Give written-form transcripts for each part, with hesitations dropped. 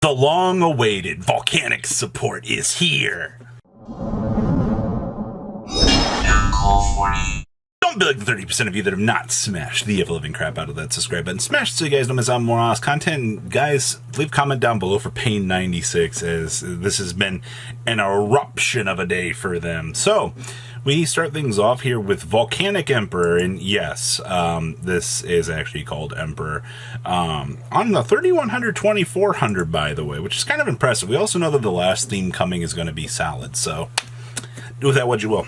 The long-awaited Volcanic support is here. Don't be like the 30% of you that have not smashed the ever-living crap out of that subscribe button. Smash it so you guys don't miss out on more awesome content. Guys, leave a comment down below for Pain96, as this has been an eruption of a day for them. So, we start things off here with Volcanic Emperor, and yes, this is actually called Emperor, on the 3100, 2400, by the way, which is kind of impressive. We also know that the last theme coming is going to be solid, so do with that what you will.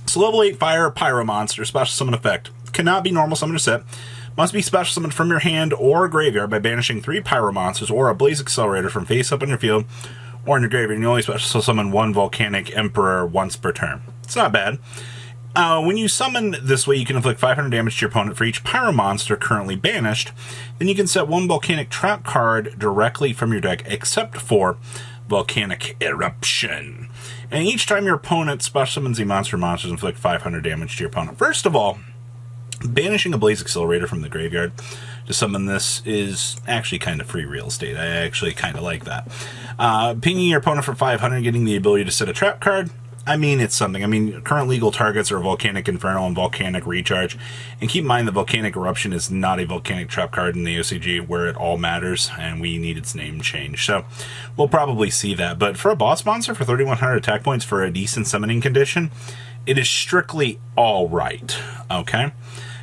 So level 8 Fire Pyro Monster, special summon effect. Cannot be normal summon or set. Must be special summoned from your hand or graveyard by banishing 3 Pyro Monsters or a Blaze Accelerator from face up on your field or in your graveyard, and you only special summon 1 Volcanic Emperor once per turn. It's not bad. When you summon this way, you can inflict 500 damage to your opponent for each Pyro Monster currently banished. Then you can set 1 Volcanic Trap card directly from your deck, except for Volcanic Eruption. And each time your opponent special summons a monsters inflict 500 damage to your opponent. First of all, banishing a Blaze Accelerator from the graveyard to summon this is actually kind of free real estate. I actually kind of like that. Pinging your opponent for 500, getting the ability to set a trap card. I mean, it's something. I mean, current legal targets are Volcanic Inferno and Volcanic Recharge. And keep in mind that Volcanic Eruption is not a Volcanic Trap card in the OCG where it all matters, and we need its name changed. So, we'll probably see that. But for a boss monster, for 3100 attack points for a decent summoning condition, it is strictly alright. Okay?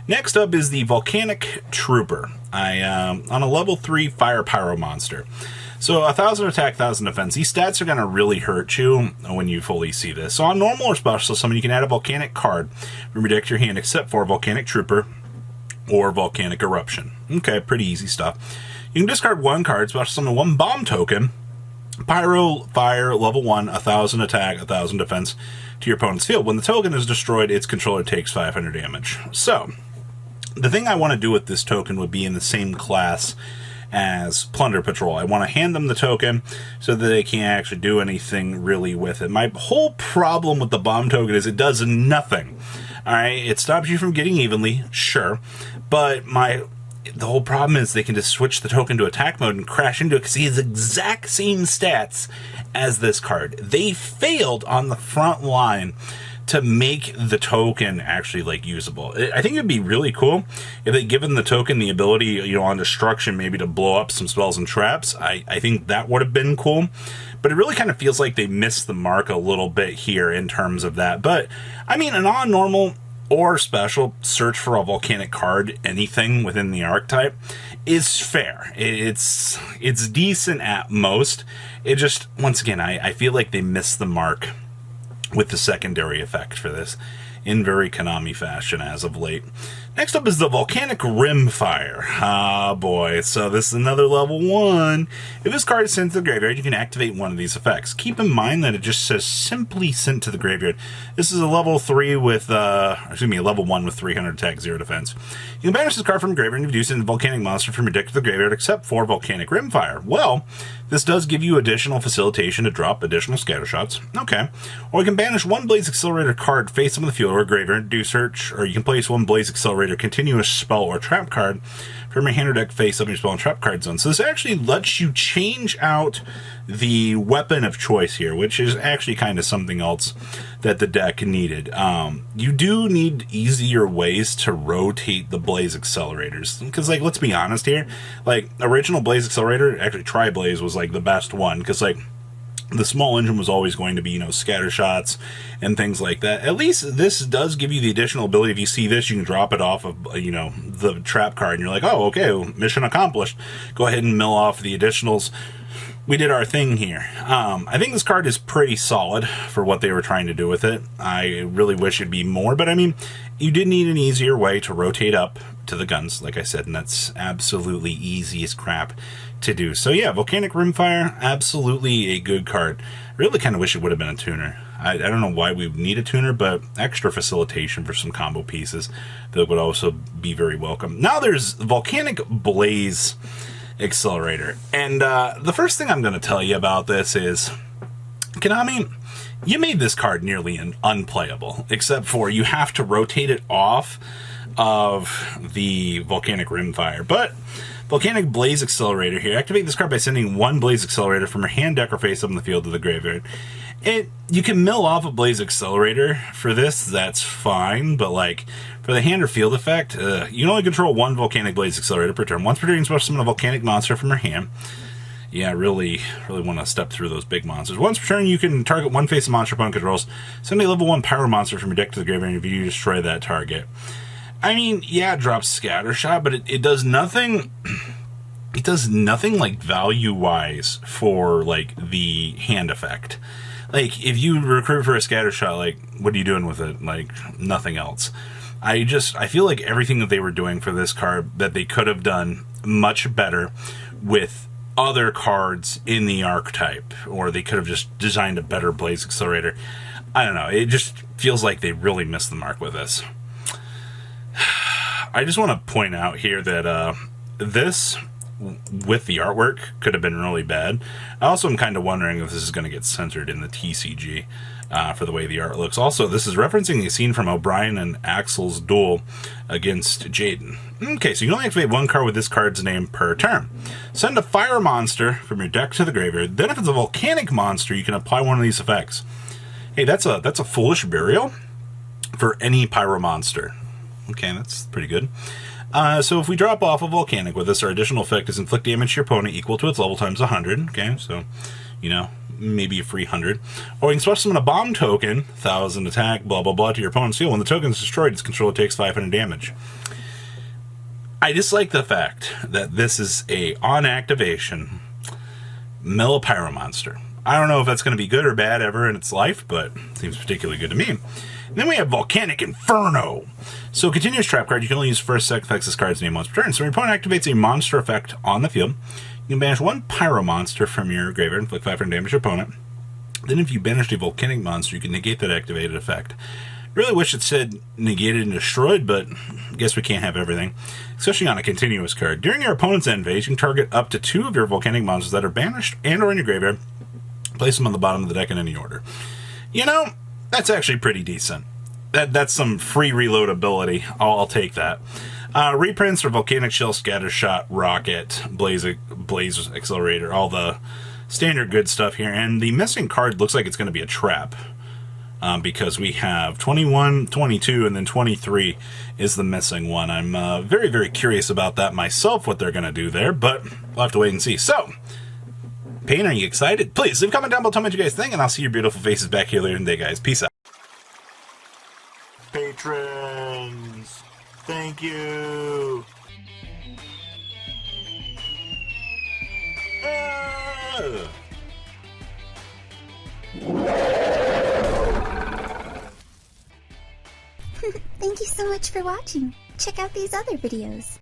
Next up is the Volcanic Trooper. On a level 3 Fire Pyro monster. So 1000 attack, 1000 defense. These stats are going to really hurt you when you fully see this. So on normal or special summon, you can add a Volcanic card from your deck to your hand, except for Volcanic Trooper or Volcanic Eruption. Okay, pretty easy stuff. You can discard 1 card, special summon 1 bomb token, Pyro Fire level 1, 1000 attack, 1000 defense to your opponent's field. When the token is destroyed, its controller takes 500 damage. So, the thing I want to do with this token would be in the same class as Plunder Patrol. I want to hand them the token so that they can't actually do anything really with it. My whole problem with the bomb token is it does nothing. Alright, it stops you from getting evenly, sure, but the whole problem is they can just switch the token to attack mode and crash into it because he has exact same stats as this card. They failed on the front line to make the token actually, like, usable. I think it'd be really cool if they'd given the token the ability, you know, on destruction, maybe to blow up some spells and traps. I think that would have been cool. But it really kind of feels like they missed the mark a little bit here in terms of that. But, I mean, an on-normal or special search for a Volcanic card, anything within the archetype, is fair. It's decent at most. It just, once again, I feel like they missed the mark with the secondary effect for this in very Konami fashion as of late. Next up is the Volcanic Rimfire. Ah, boy. So this is another level 1. If this card is sent to the graveyard, you can activate one of these effects. Keep in mind that it just says simply sent to the graveyard. This is a level 3 with, a level 1 with 300 attack, 0 defense. You can banish this card from the graveyard and introduce it in Volcanic monster from your deck to the graveyard, except for Volcanic Rimfire. Well, this does give you additional facilitation to drop additional scatter shots. Okay. Or you can banish 1 Blaze Accelerator card face up in the field or graveyard, do search, or you can place 1 Blaze Accelerator continuous spell or trap card from your hand or deck face up in your spell and trap card zone. So this actually lets you change out the weapon of choice here, which is actually kind of something else that the deck needed. You do need easier ways to rotate the Blaze Accelerators, because, like, let's be honest here, like, original Blaze Accelerator, actually Tri-Blaze was, like, the best one, because, like, the small engine was always going to be, you know, scatter shots and things like that. At least this does give you the additional ability. If you see this, you can drop it off of, you know, the trap card, and you're like, oh, okay, mission accomplished. Go ahead and mill off the additionals. We did our thing here. I think this card is pretty solid for what they were trying to do with it. I really wish it'd be more, but I mean, you did need an easier way to rotate up to the guns, like I said, and that's absolutely easy as crap to do. So yeah, Volcanic Rimfire, absolutely a good card. I really kind of wish it would have been a tuner. I don't know why we would need a tuner, but extra facilitation for some combo pieces that would also be very welcome. Now there's Volcanic Blaze Accelerator. And the first thing I'm going to tell you about this is, Konami, you made this card nearly unplayable, except for you have to rotate it off of the Volcanic Rimfire. But Volcanic Blaze Accelerator here. Activate this card by sending 1 Blaze Accelerator from your hand, deck, or face up in the field to the graveyard. You can mill off a Blaze Accelerator for this, that's fine, but like for the hand or field effect, you can only control 1 Volcanic Blaze Accelerator per turn. Once per turn, you can special summon a Volcanic monster from your hand. Yeah, really want to step through those big monsters. Once per turn, you can target 1 face of monster opponent controls. Send a level 1 Pyro monster from your deck to the graveyard if you destroy that target. I mean, yeah, it drops Scattershot, but it does nothing. It does nothing like value-wise for like the hand effect. Like, if you recruit for a Scattershot, like, what are you doing with it? Like, nothing else. I feel like everything that they were doing for this card that they could have done much better with other cards in the archetype, or they could have just designed a better Blaze Accelerator. I don't know. It just feels like they really missed the mark with this. I just want to point out here that this, with the artwork, could have been really bad. I also am kind of wondering if this is going to get censored in the TCG for the way the art looks. Also, this is referencing a scene from O'Brien and Axel's duel against Jaden. Okay, so you can only activate 1 card with this card's name per turn. Send a fire monster from your deck to the graveyard. Then if it's a volcanic monster, you can apply one of these effects. Hey, that's a foolish burial for any pyro monster. Okay, that's pretty good. So if we drop off a volcanic with this, our additional effect is inflict damage to your opponent equal to its level times 100. Okay, so, you know, maybe a free 100. Or you can special summon a bomb token, 1,000 attack, blah, blah, blah, to your opponent's field. When the token is destroyed, its controller takes 500 damage. I dislike the fact that this is a, on activation, mill a pyro monster. I don't know if that's going to be good or bad ever in its life, but it seems particularly good to me. And then we have Volcanic Inferno. So, continuous trap card, you can only use first sec effects this card's name once per turn. So, when your opponent activates a monster effect on the field, you can banish 1 pyro monster from your graveyard and inflict 500 damage to your opponent. Then, if you banished a volcanic monster, you can negate that activated effect. Really wish it said negated and destroyed, but I guess we can't have everything, especially on a continuous card. During your opponent's end phase, you can target up to 2 of your volcanic monsters that are banished and or in your graveyard. Place them on the bottom of the deck in any order. You know, that's actually pretty decent. That's some free reload ability. I'll take that. Reprints are Volcanic Shell, Scattershot, Rocket, Blaze Accelerator, all the standard good stuff here. And the missing card looks like it's going to be a trap. Because we have 21, 22, and then 23 is the missing one. I'm very, very curious about that myself, what they're going to do there, but we'll have to wait and see. So, Payne, are you excited? Please leave a comment down below, tell me what you guys think, and I'll see your beautiful faces back here later in the day, guys. Peace out. Patrons, thank you. Thank you so much for watching. Check out these other videos.